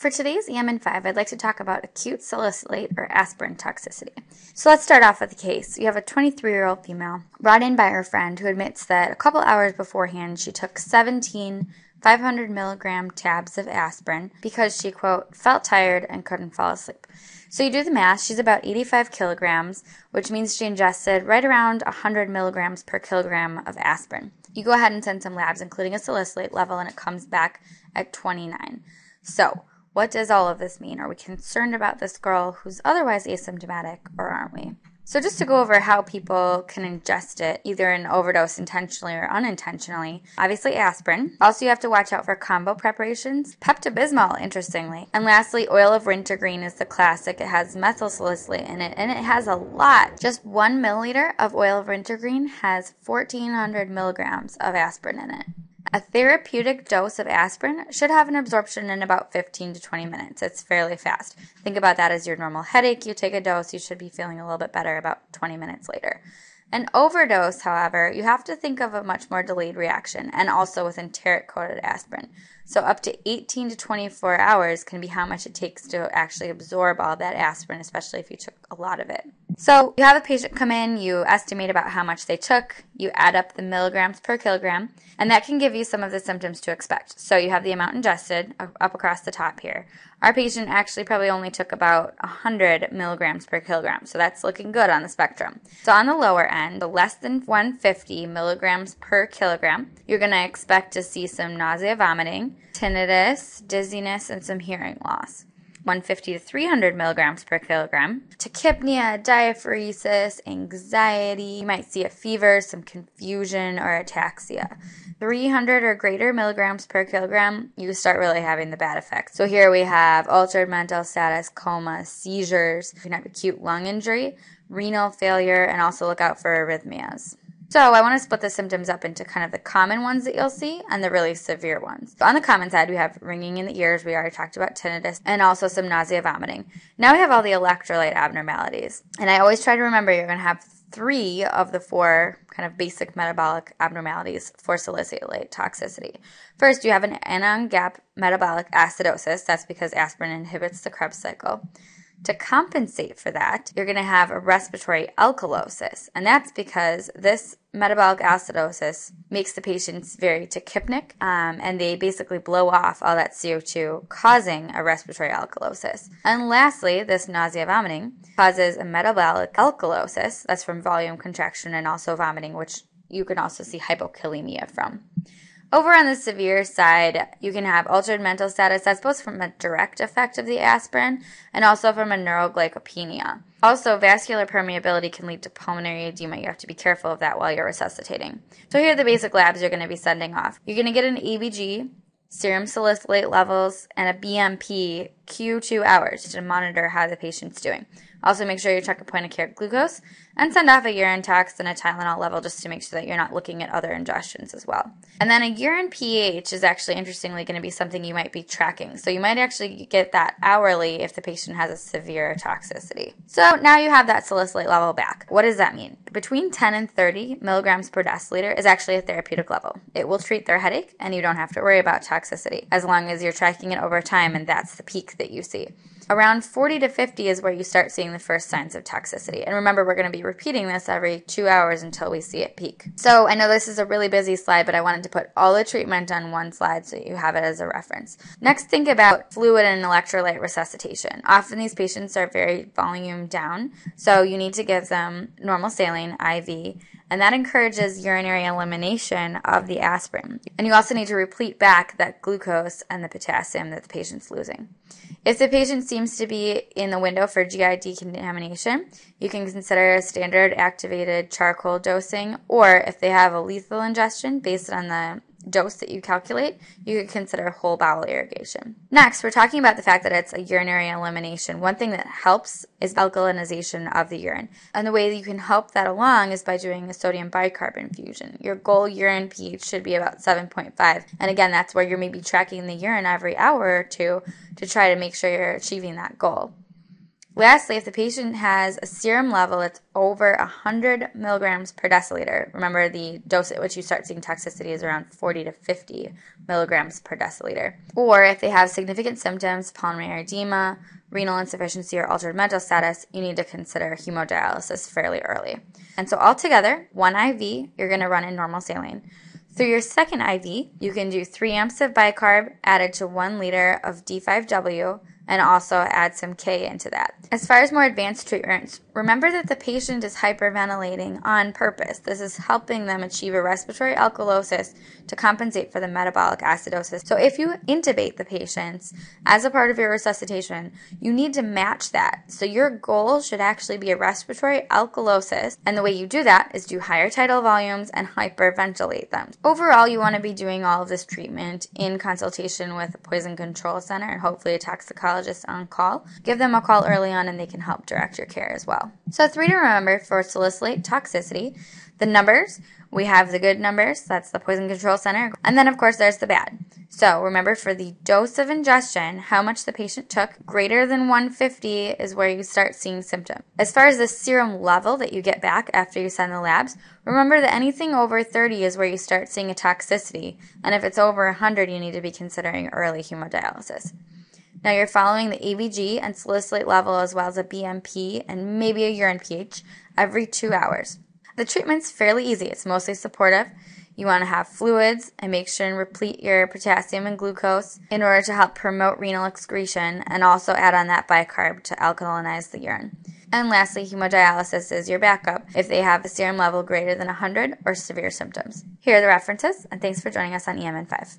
For today's EMN5, I'd like to talk about acute salicylate or aspirin toxicity. So let's start off with the case. You have a 23-year-old female brought in by her friend who admits that a couple hours beforehand she took 17 500 milligram tabs of aspirin because she, quote, felt tired and couldn't fall asleep. So you do the math, she's about 85 kilograms, which means she ingested right around 100 milligrams per kilogram of aspirin. You go ahead and send some labs, including a salicylate level, and it comes back at 29. So what does all of this mean? Are we concerned about this girl who's otherwise asymptomatic, or aren't we? So just to go over how people can ingest it, either in overdose intentionally or unintentionally, obviously aspirin. Also, you have to watch out for combo preparations. Pepto-Bismol, interestingly. And lastly, oil of wintergreen is the classic. It has methyl salicylate in it, and it has a lot. Just 1 milliliter of oil of wintergreen has 1,400 milligrams of aspirin in it. A therapeutic dose of aspirin should have an absorption in about 15 to 20 minutes. It's fairly fast. Think about that as your normal headache. You take a dose, you should be feeling a little bit better about 20 minutes later. An overdose, however, you have to think of a much more delayed reaction, and also with enteric-coated aspirin. So up to 18 to 24 hours can be how much it takes to actually absorb all that aspirin, especially if you took a lot of it. So you have a patient come in, you estimate about how much they took, you add up the milligrams per kilogram, and that can give you some of the symptoms to expect. So you have the amount ingested up across the top here. Our patient actually probably only took about 100 milligrams per kilogram, so that's looking good on the spectrum. So on the lower end, the less than 150 milligrams per kilogram, you're going to expect to see some nausea, vomiting, tinnitus, dizziness, and some hearing loss. 150 to 300 milligrams per kilogram. Tachypnea, diaphoresis, anxiety. You might see a fever, some confusion, or ataxia. 300 or greater milligrams per kilogram, you start really having the bad effects. So here we have altered mental status, coma, seizures. You can have acute lung injury, renal failure, and also look out for arrhythmias. So I want to split the symptoms up into kind of the common ones that you'll see and the really severe ones. So on the common side, we have ringing in the ears. We already talked about tinnitus, and also some nausea, vomiting. Now we have all the electrolyte abnormalities. And I always try to remember you're going to have 3 of the 4 kind of basic metabolic abnormalities for salicylate toxicity. First, you have an anion gap metabolic acidosis. That's because aspirin inhibits the Krebs cycle. To compensate for that, you're going to have a respiratory alkalosis, and that's because this metabolic acidosis makes the patients very tachypnic, and they basically blow off all that CO2, causing a respiratory alkalosis. And lastly, this nausea, vomiting causes a metabolic alkalosis. That's from volume contraction and also vomiting, which you can also see hypokalemia from. Over on the severe side, you can have altered mental status. That's both from a direct effect of the aspirin and also from a neuroglycopenia. Also, vascular permeability can lead to pulmonary edema. You have to be careful of that while you're resuscitating. So here are the basic labs you're going to be sending off. You're going to get an ABG, serum salicylate levels, and a BMP Q2 hours to monitor how the patient's doing. Also, make sure you check a point of care glucose and send off a urine tox and a Tylenol level just to make sure that you're not looking at other ingestions as well. And then a urine pH is actually interestingly going to be something you might be tracking. So you might actually get that hourly if the patient has a severe toxicity. So now you have that salicylate level back. What does that mean? Between 10 and 30 milligrams per deciliter is actually a therapeutic level. It will treat their headache and you don't have to worry about toxicity as long as you're tracking it over time and that's the peak that you see. Around 40 to 50 is where you start seeing the first signs of toxicity. And remember, we're going to be repeating this every 2 hours until we see it peak. So I know this is a really busy slide, but I wanted to put all the treatment on one slide so you have it as a reference. Next, think about fluid and electrolyte resuscitation. Often these patients are very volume down, so you need to give them normal saline, IV, and that encourages urinary elimination of the aspirin. And you also need to replete back that glucose and the potassium that the patient's losing. If the patient seems to be in the window for GI decontamination, you can consider a standard activated charcoal dosing, or if they have a lethal ingestion based on the dose that you calculate, you could consider whole bowel irrigation. Next, we're talking about the fact that it's a urinary elimination. One thing that helps is alkalinization of the urine. And the way that you can help that along is by doing a sodium bicarb infusion. Your goal urine pH should be about 7.5. And again, that's where you're maybe tracking the urine every hour or two to try to make sure you're achieving that goal. Lastly, if the patient has a serum level that's over 100 milligrams per deciliter, remember the dose at which you start seeing toxicity is around 40 to 50 milligrams per deciliter. Or if they have significant symptoms, pulmonary edema, renal insufficiency, or altered mental status, you need to consider hemodialysis fairly early. And so altogether, 1 IV, you're going to run in normal saline. Through your second IV, you can do 3 amps of bicarb added to 1 liter of D5W, and also add some K into that. As far as more advanced treatments, remember that the patient is hyperventilating on purpose. This is helping them achieve a respiratory alkalosis to compensate for the metabolic acidosis. So if you intubate the patients as a part of your resuscitation, you need to match that. So your goal should actually be a respiratory alkalosis, and the way you do that is do higher tidal volumes and hyperventilate them. Overall, you want to be doing all of this treatment in consultation with a poison control center and hopefully a toxicologist on call. Give them a call early on and they can help direct your care as well. So 3 to remember for salicylate toxicity: the numbers. We have the good numbers, that's the poison control center, and then of course there's the bad. So remember, for the dose of ingestion, how much the patient took, greater than 150 is where you start seeing symptoms. As far as the serum level that you get back after you send the labs, remember that anything over 30 is where you start seeing a toxicity, and if it's over 100, you need to be considering early hemodialysis. Now you're following the ABG and salicylate level as well as a BMP and maybe a urine pH every 2 hours. The treatment's fairly easy. It's mostly supportive. You want to have fluids and make sure and replete your potassium and glucose in order to help promote renal excretion, and also add on that bicarb to alkalinize the urine. And lastly, hemodialysis is your backup if they have a serum level greater than 100 or severe symptoms. Here are the references, and thanks for joining us on EMN5.